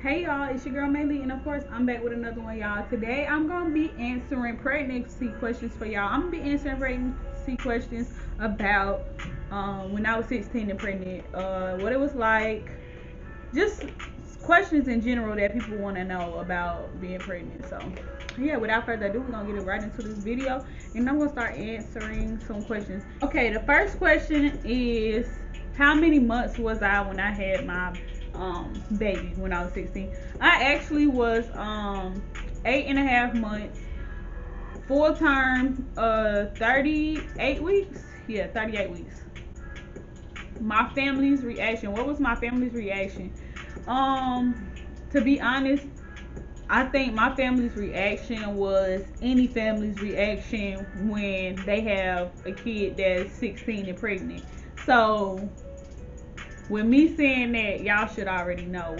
Hey y'all, it's your girl Maylee, and of course I'm back with another one, y'all. Today I'm gonna be answering pregnancy questions for y'all. I'm gonna be answering pregnancy questions about when I was 16 and pregnant, what it was like, just questions in general that people want to know about being pregnant. So yeah, without further ado, we're gonna get right into this video, and I'm gonna start answering some questions. Okay, the first question is, how many months was I when I had my baby when I was 16? I actually was 8.5 months, full term, 38 weeks. Yeah, 38 weeks. My family's reaction. What was my family's reaction? To be honest, I think my family's reaction was any family's reaction when they have a kid that's 16 and pregnant. So with me saying that, y'all should already know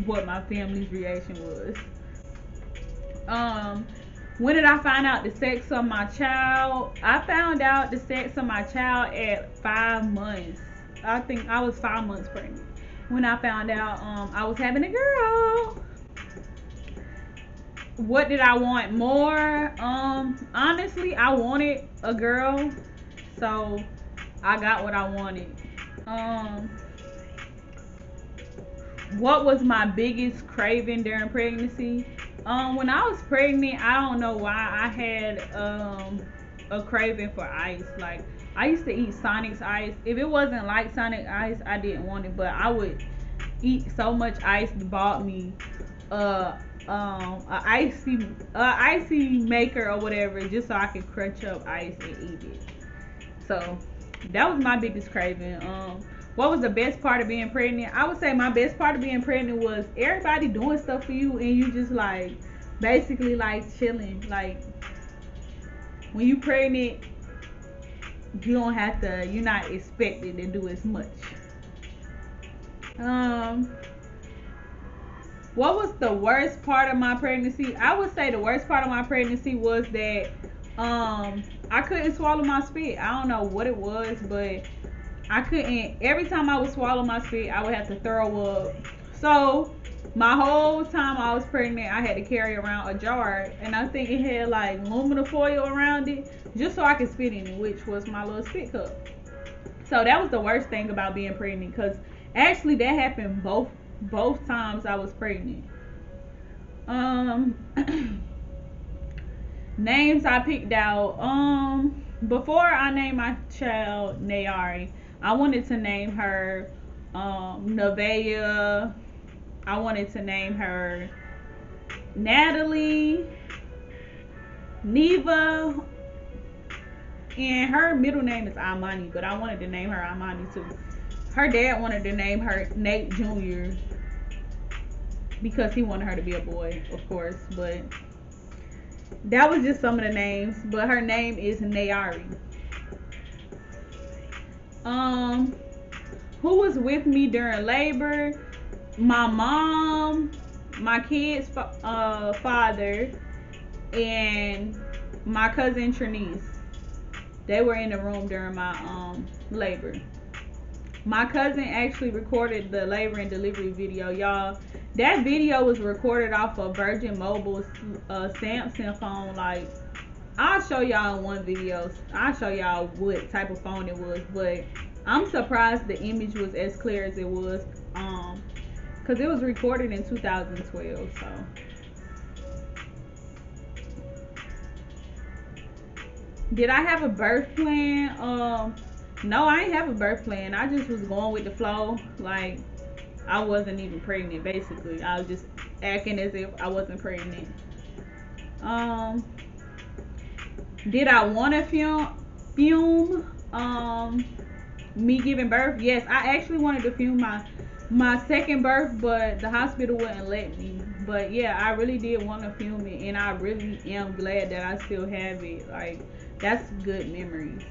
what my family's reaction was. When did I find out the sex of my child? I found out the sex of my child at 5 months. I think I was 5 months pregnant when I found out I was having a girl. What did I want more? Honestly, I wanted a girl, so I got what I wanted. What was my biggest craving during pregnancy? When I was pregnant, I don't know why I had a craving for ice. Like, I used to eat Sonic's ice. If it wasn't like Sonic ice, I didn't want it, but I would eat so much ice that bought me a icy maker or whatever, just so I could crunch up ice and eat it. So that was my biggest craving. What was the best part of being pregnant? I would say my best part of being pregnant was everybody doing stuff for you, and you just like basically like chilling. Like, when you pregnant, you don't have to, you're not expected to do as much. What was the worst part of my pregnancy? I would say the worst part of my pregnancy was that I couldn't swallow my spit. I don't know what it was, but I couldn't. Every time I would swallow my spit, I would have to throw up. So my whole time I was pregnant, I had to carry around a jar, and I think it had like aluminum foil around it, just so I could spit in it, which was my little spit cup. So that was the worst thing about being pregnant, because actually that happened both times I was pregnant. Names I picked out. Before I named my child Nayari, I wanted to name her Nevaeh. I wanted to name her Natalie, Neva, and her middle name is Imani, but I wanted to name her Imani too. Her dad wanted to name her Nate Jr. because he wanted her to be a boy, of course, but that was just some of the names. But her name is Nayari. Who was with me during labor? My mom, my kid's father, and my cousin Trinice. They were in the room during my labor. My cousin actually recorded the labor and delivery video, y'all. That video was recorded off of Virgin Mobile's Samsung phone. Like, I'll show y'all in one video. I'll show y'all what type of phone it was, but I'm surprised the image was as clear as it was, because it was recorded in 2012. So did I have a birth plan? No, I ain't have a birth plan. I just was going with the flow. Like, I wasn't even pregnant, basically. I was just acting as if I wasn't pregnant. Did I want to film me giving birth? Yes, I actually wanted to film my second birth, but the hospital wouldn't let me. But yeah, I really did want to film it, and I really am glad that I still have it. Like, that's good memories.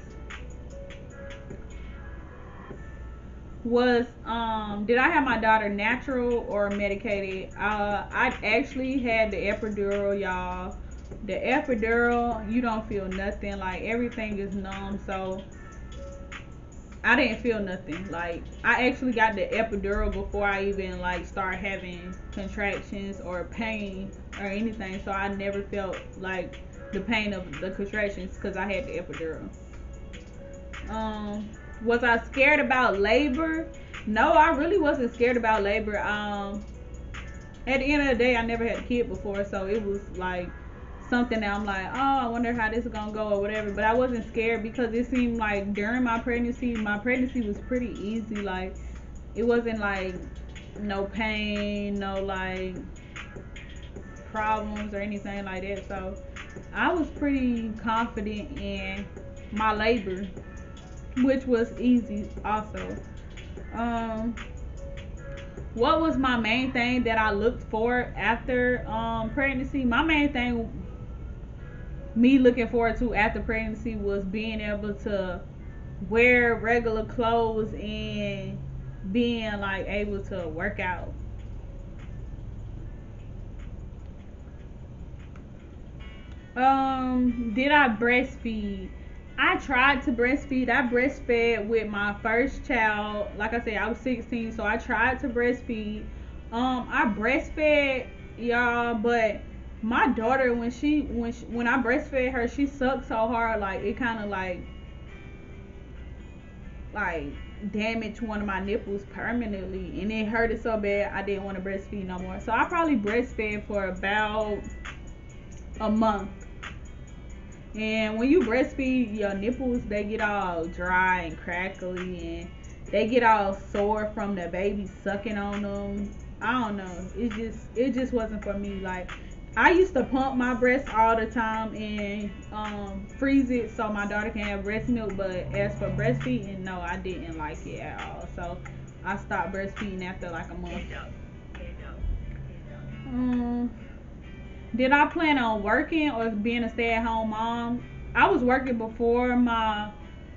Did I have my daughter natural or medicated? I actually had the epidural, y'all. The epidural, you don't feel nothing. Like, everything is numb. So I didn't feel nothing. Like, I actually got the epidural before I even like start having contractions or pain or anything. So I never felt like the pain of the contractions because I had the epidural. Was I scared about labor? No, I really wasn't scared about labor. At the end of the day, I never had a kid before, so it was like something that I'm like, oh, I wonder how this is gonna go or whatever. But I wasn't scared because it seemed like during my pregnancy was pretty easy. Like, it wasn't like no pain, no like problems or anything like that. So I was pretty confident in my labor, which was easy also. Um, what was my main thing that I looked for after pregnancy? My main thing, me looking forward to after pregnancy, was being able to wear regular clothes and being like able to work out. Did I breastfeed? I tried to breastfeed. I breastfed with my first child. Like I said, I was 16, so I tried to breastfeed. I breastfed, y'all, but my daughter, when I breastfed her, she sucked so hard, like it kind of like damaged one of my nipples permanently, and it hurted so bad I didn't want to breastfeed no more. So I probably breastfed for about a month. And when you breastfeed, your nipples, they get all dry and crackly, and they get all sore from the baby sucking on them. I don't know. It just wasn't for me. Like, I used to pump my breast all the time and freeze it so my daughter can have breast milk. But as for breastfeeding, no, I didn't like it at all. So I stopped breastfeeding after like a month. Did I plan on working or being a stay-at-home mom? I was working before my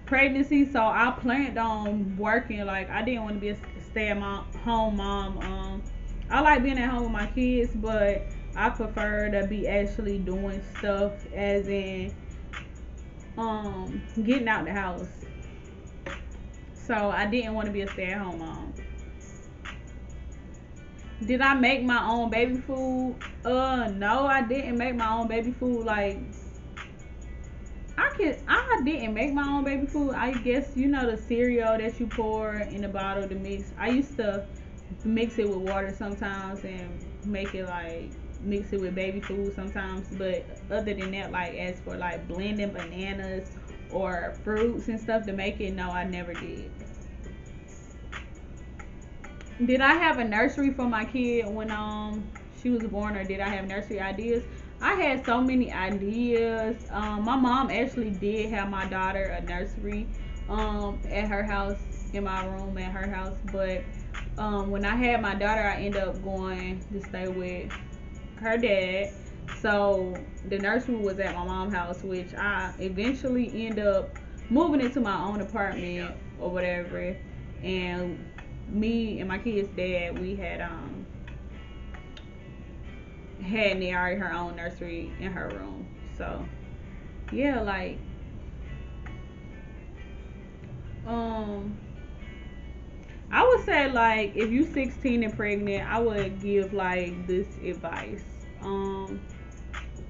pregnancy, so I planned on working. Like, I didn't want to be a stay-at-home mom. I like being at home with my kids, but I prefer to be actually doing stuff, as in getting out the house. So I didn't want to be a stay-at-home mom. Did I make my own baby food? No, I didn't make my own baby food. Like, I didn't make my own baby food. I guess you know the cereal that you pour in the bottle to mix. I used to mix it with water sometimes and make it like mix it with baby food sometimes. But other than that, like as for like blending bananas or fruits and stuff to make it, no, I never did. Did I have a nursery for my kid when she was born, or did I have nursery ideas? I had so many ideas. My mom actually did have my daughter a nursery at her house, in my room at her house. But when I had my daughter, I ended up going to stay with her dad. So the nursery was at my mom's house, which I eventually end up moving into my own apartment or whatever. And me and my kid's dad, we had Nari her own nursery in her room. So yeah, like I would say, like, if you 16 and pregnant, I would give like this advice.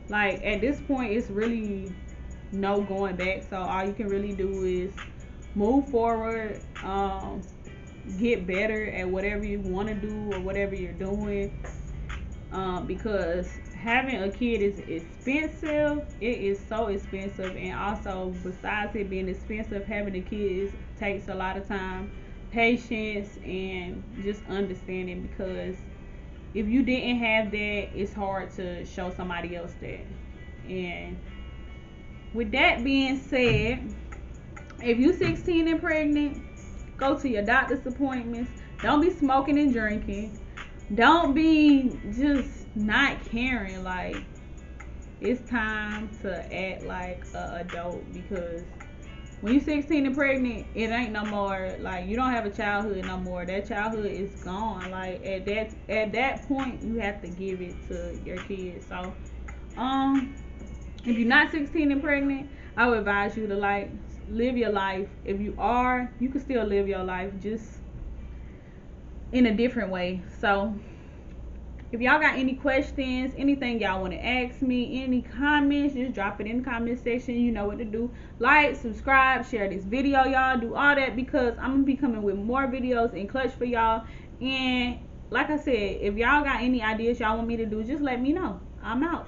Like, at this point, it's really no going back. So all you can really do is move forward. Get better at whatever you want to do or whatever you're doing, because having a kid is expensive. It is so expensive, and also besides it being expensive, having a kid takes a lot of time, patience, and just understanding, because if you didn't have that, it's hard to show somebody else that. And with that being said, if you 16 and pregnant, go to your doctor's appointments. Don't be smoking and drinking. Don't be just not caring. Like, it's time to act like an adult, because when you're 16 and pregnant, it ain't no more, like, you don't have a childhood no more. That childhood is gone. Like, at that point, you have to give it to your kids. So if you're not 16 and pregnant, I would advise you to like live your life. If you are, you can still live your life, just in a different way. So if y'all got any questions, anything y'all want to ask me, any comments, just drop it in the comment section. You know what to do. Like, subscribe, share this video, y'all. Do all that, because I'm gonna be coming with more videos in clutch for y'all. And like I said, if y'all got any ideas y'all want me to do, just let me know. I'm out.